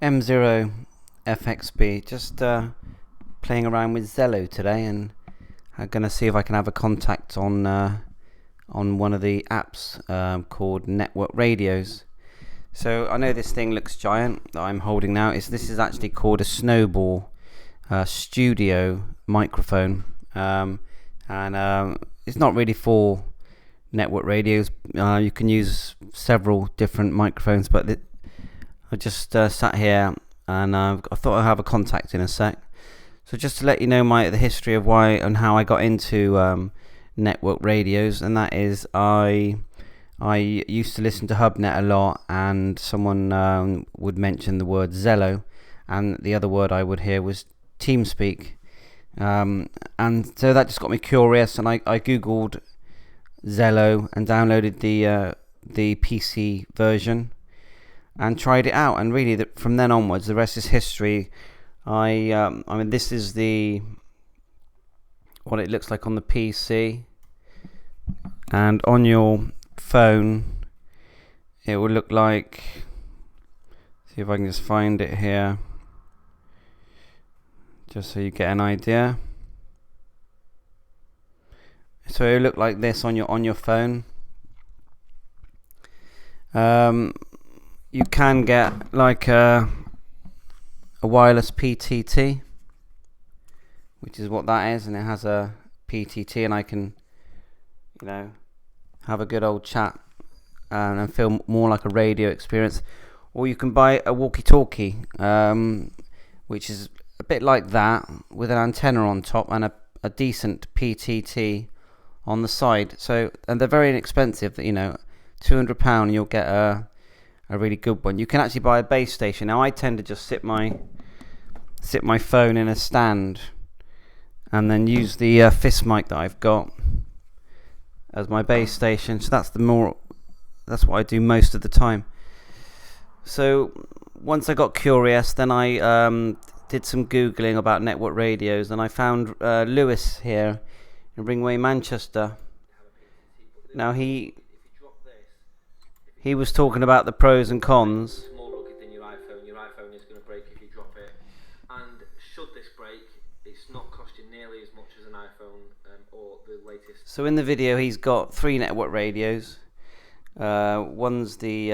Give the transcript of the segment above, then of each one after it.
M0 FXB, just playing around with ZELLO today, and I'm gonna see if I can have a contact on one of the apps called Network Radios. So I know this thing looks giant that I'm holding now. This is actually called a Snowball Studio microphone, and it's not really for network radios. You can use several different microphones, but I just sat here and I thought I'd have a contact in a sec. So just to let you know the history of why and how I got into network radios, and that is I used to listen to HubNet a lot, and someone would mention the word ZELLO, and the other word I would hear was TeamSpeak, and so that just got me curious, and I googled ZELLO and downloaded the PC version and tried it out, and really from then onwards the rest is history. I mean, this is what it looks like on the PC, and on your phone it will look like, see if I can just find it here just so you get an idea. So it will look like this on your phone. You can get like a wireless PTT, which is what that is, and it has a PTT, and I can, have a good old chat and feel more like a radio experience. Or you can buy a walkie-talkie, which is a bit like that, with an antenna on top and a decent PTT on the side. So, and they're very inexpensive. £200, you'll get a really good one. You can actually buy a base station. Now I tend to just sit my phone in a stand and then use the fist mic that I've got as my base station. So that's what I do most of the time. So once I got curious, then I did some Googling about network radios, and I found Lewis here in Ringway, Manchester. Now he was talking about the pros and cons. It's more rugged than your iPhone. Your iPhone is going to break if you drop it. And should this break, it's not cost you nearly as much as an iPhone or the latest. So in the video, he's got 3 network radios. One's the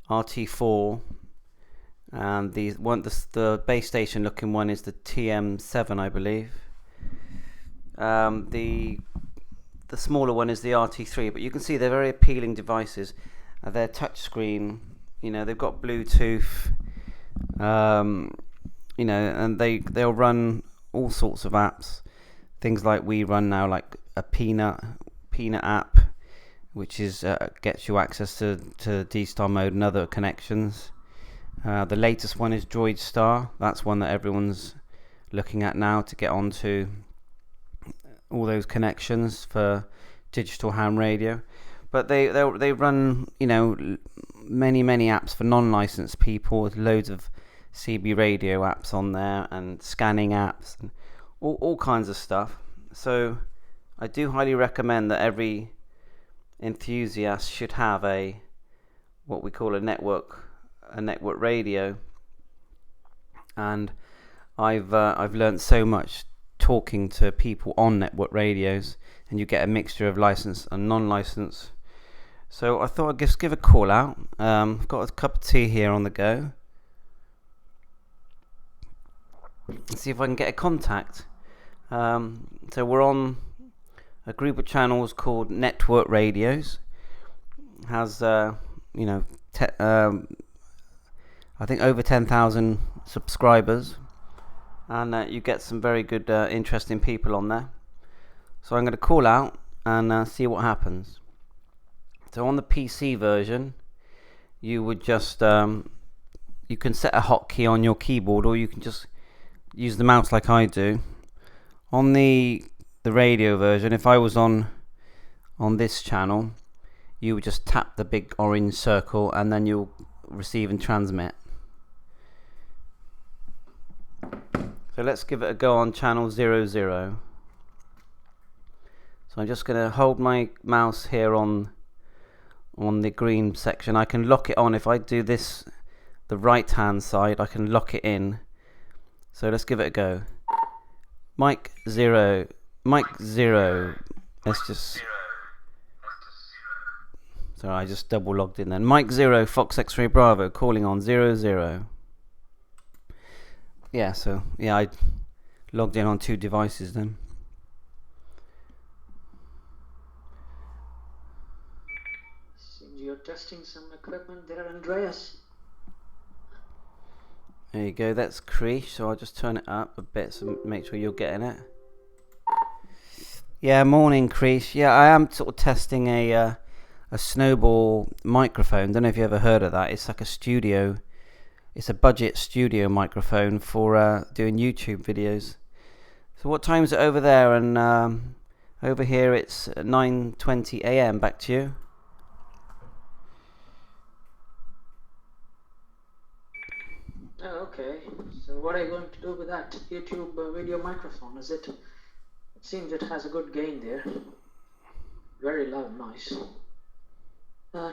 RT4, and the base station looking one is the TM7, I believe. The smaller one is the RT3, but you can see they're very appealing devices. They're touchscreen, they've got Bluetooth, and they'll run all sorts of apps. Things like we run now, like a Peanut app, which is gets you access to D-Star mode and other connections. The latest one is Droid Star. That's one that everyone's looking at now to get onto all those connections for digital ham radio. But they run many apps for non-licensed people, with loads of CB radio apps on there and scanning apps and all kinds of stuff. So I do highly recommend that every enthusiast should have what we call a network radio. And I've learned so much talking to people on network radios, and you get a mixture of licensed and non-licensed. So I thought I'd just give a call out. I've got a cup of tea here on the go. Let's see if I can get a contact. So we're on a group of channels called Network Radios. Has I think over 10,000 subscribers, and you get some very good interesting people on there. So I'm going to call out and see what happens. So on the PC version, you would just you can set a hotkey on your keyboard, or you can just use the mouse like I do. On the radio version, if I was on this channel, you would just tap the big orange circle, and then you'll receive and transmit. So let's give it a go on channel 00. So I'm just going to hold my mouse here on on the green section. I can lock it on. If I do this, the right hand side, I can lock it in. So let's give it a go. Mic 0, mic 0. Let's just. Sorry, I just double logged in then. Mic 0, Fox X-Ray Bravo, calling on 00. Yeah, so yeah, I logged in on 2 devices then. Seems you're testing some equipment there, Andreas. There you go, that's Krish, so I'll just turn it up a bit so make sure you're getting it. Yeah, morning Krish. Yeah, I am sort of testing a Snowball microphone. Don't know if you ever heard of that. It's like a studio, it's a budget studio microphone for doing YouTube videos. So what time is it over there? And over here it's 9:20 a.m. Back to you. Oh, okay. So what are you going to do with that YouTube video microphone? It seems it has a good gain there. Very loud noise.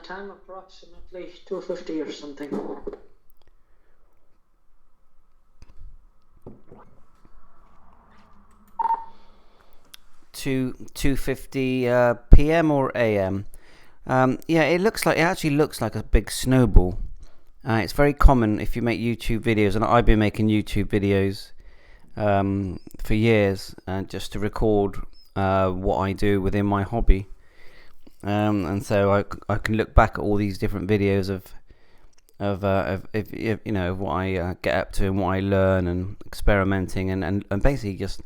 Time approximately 2:50 or something. 2:50 p.m. or a.m. Yeah, it actually looks like a big snowball. It's very common if you make YouTube videos, and I've been making YouTube videos for years, just to record what I do within my hobby. And so I can look back at all these different videos of you know, what I get up to and what I learn and experimenting and basically just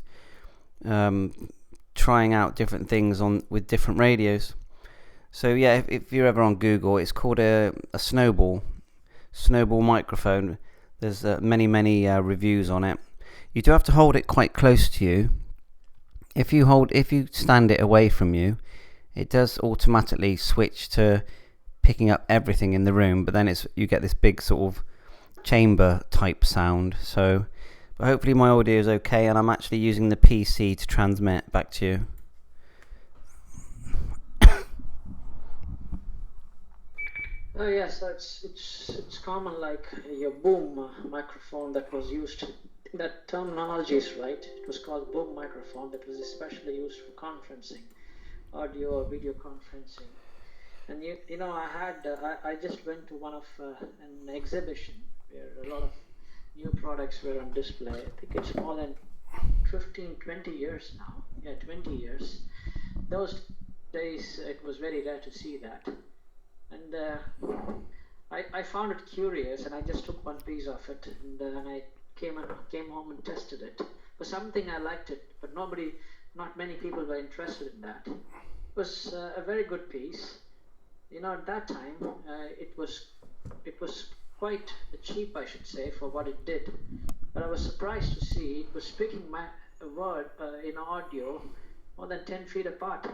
trying out different things with different radios. So yeah, if you're ever on Google, it's called a Snowball microphone. There's many reviews on it. You do have to hold it quite close to you. If you stand it away from you, it does automatically switch to picking up everything in the room, but then you get this big sort of chamber type sound. So but hopefully my audio is okay, and I'm actually using the PC to transmit back to you. Oh yes, it's common, like your boom microphone that was used. That terminology is right. It was called boom microphone. That was especially used for conferencing, audio or video conferencing. And you know, I just went to one of an exhibition where a lot of new products were on display. I think it's more than 20 years now. Yeah, 20 years. Those days it was very rare to see that. And I found it curious, and I just took one piece of it, and I came home and tested it. For something I liked it, but not many people were interested in that. It was a very good piece. You know, at that time, it was quite cheap, I should say, for what it did. But I was surprised to see it was speaking my word in audio more than 10 feet apart.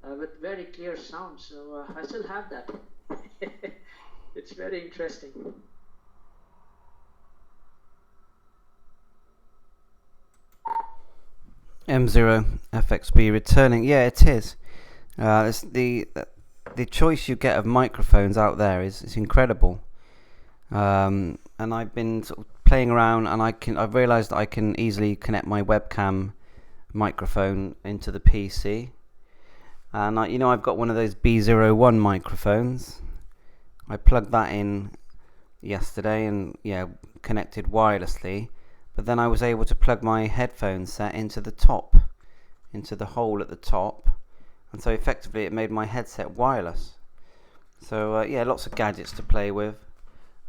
With very clear sound, so I still have that. It's very interesting. M0 FXB returning. Yeah, it is. It's the choice you get of microphones out there is incredible. And I've been sort of playing around, and I've realised that I can easily connect my webcam microphone into the PC. And I've got one of those B01 microphones. I plugged that in yesterday and connected wirelessly. But then I was able to plug my headphone set into the hole at the top, and so effectively it made my headset wireless. So lots of gadgets to play with.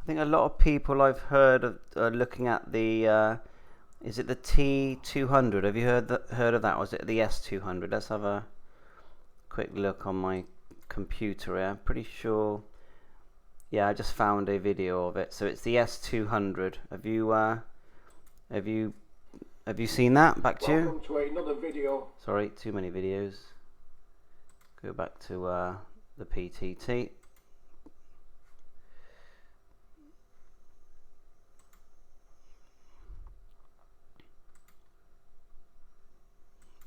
I think a lot of people I've heard are looking at the is it the T200? Have you heard of that? Or is it the S200? Let's have a quick look on my computer here. I'm pretty sure. Yeah, I just found a video of it. So it's the S200. Have you seen that? Back to you. Welcome to another video. Sorry, too many videos. Go back to the PTT.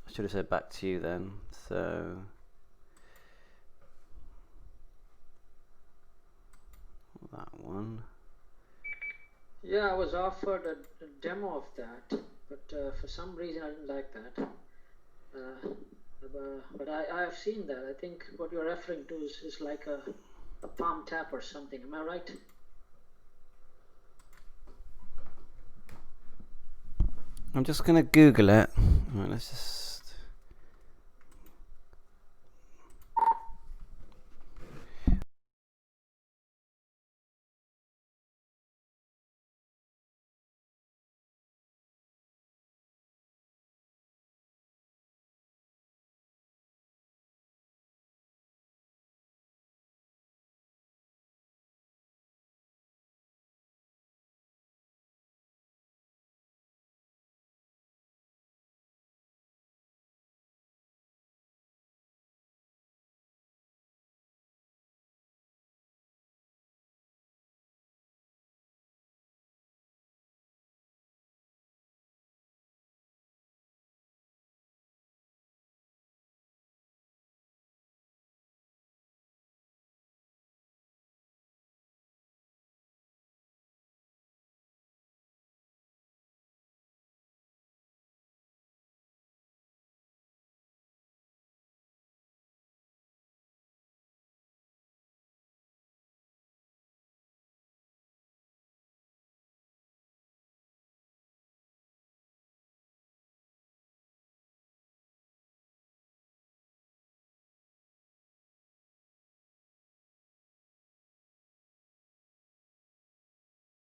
I should have said back to you then. So Yeah, I was offered a demo of that, but for some reason I didn't like that. But I have seen that. I think what you're referring to is like a palm tap or something. Am I right? I'm just gonna Google it. Right, let's just